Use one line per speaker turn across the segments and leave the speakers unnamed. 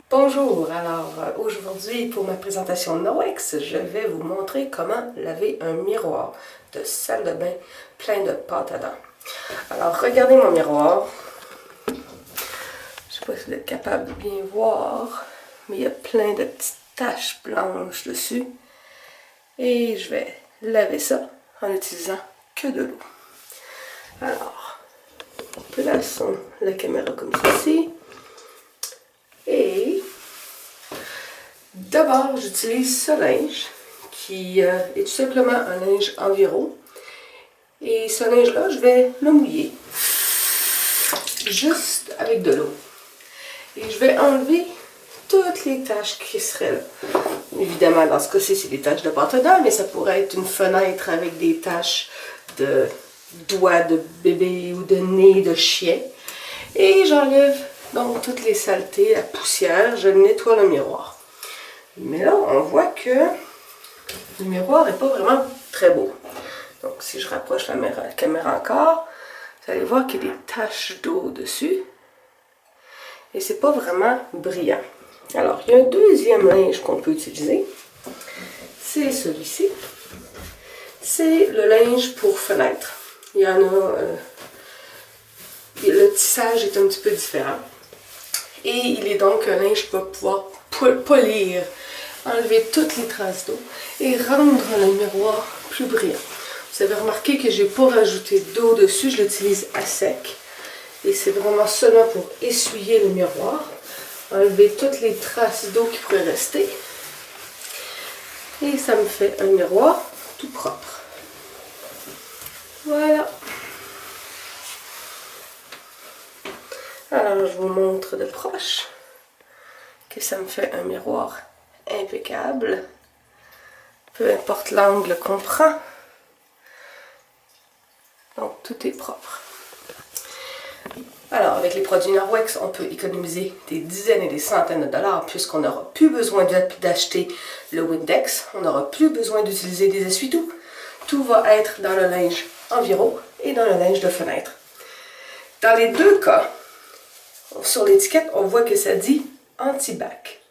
Bonjour, alors aujourd'hui pour ma présentation Noex, je vais vous montrer comment laver un miroir de salle de bain plein de pâte à dents. Alors regardez mon miroir, je ne sais pas si vous êtes capable de bien voir, mais il y a plein de petites taches blanches dessus et je vais laver ça en utilisant que de l'eau. Alors, plaçons la caméra comme ceci. Et d'abord, j'utilise ce linge qui est tout simplement un linge enviro. Et ce linge-là, je vais le mouiller juste avec de l'eau. Et je vais enlever toutes les taches qui seraient là. Évidemment, dans ce cas-ci, c'est des taches de pâte à dents, mais ça pourrait être une fenêtre avec des taches de doigts de bébé ou de nez de chien. Et j'enlève donc toutes les saletés, la poussière, je nettoie le miroir. Mais là, on voit que le miroir n'est pas vraiment très beau. Donc si je rapproche la caméra encore, vous allez voir qu'il y a des taches d'eau dessus. Et c'est pas vraiment brillant. Alors, il y a un deuxième linge qu'on peut utiliser. C'est celui-ci. C'est le linge pour fenêtre. Il y en a... le tissage est un petit peu différent. Et il est donc un linge qui va pouvoir polir, enlever toutes les traces d'eau et rendre le miroir plus brillant. Vous avez remarqué que je n'ai pas rajouté d'eau dessus, je l'utilise à sec. Et c'est vraiment seulement pour essuyer le miroir, enlever toutes les traces d'eau qui pourraient rester. Et ça me fait un miroir tout propre. Voilà. Alors, je vous montre de proche que ça me fait un miroir impeccable. Peu importe l'angle qu'on prend. Donc, tout est propre. Alors, avec les produits Norwex, on peut économiser des dizaines et des centaines de dollars puisqu'on n'aura plus besoin d'acheter le Windex. On n'aura plus besoin d'utiliser des essuie-tout. Tout va être dans le linge enviro et dans le linge de fenêtre. Dans les deux cas, sur l'étiquette, on voit que ça dit anti-bac.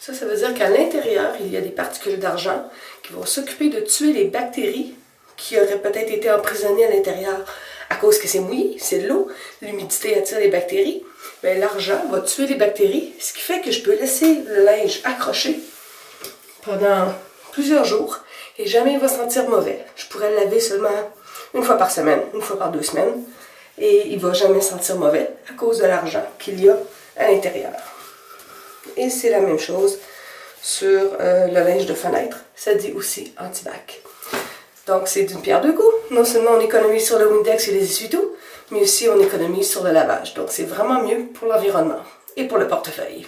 Ça veut dire qu'à l'intérieur, il y a des particules d'argent qui vont s'occuper de tuer les bactéries qui auraient peut-être été emprisonnées à l'intérieur à cause que c'est mouillé, c'est de l'eau, l'humidité attire les bactéries. Bien, l'argent va tuer les bactéries, ce qui fait que je peux laisser le linge accroché pendant plusieurs jours et jamais il va sentir mauvais. Je pourrais le laver seulement une fois par semaine, une fois par 2 semaines. Et il ne va jamais sentir mauvais à cause de l'argent qu'il y a à l'intérieur. Et c'est la même chose sur le linge de fenêtre. Ça dit aussi anti-bac. Donc c'est d'une pierre deux coups. Non seulement on économise sur le Windex et les essuie-tout, mais aussi on économise sur le lavage. Donc c'est vraiment mieux pour l'environnement et pour le portefeuille.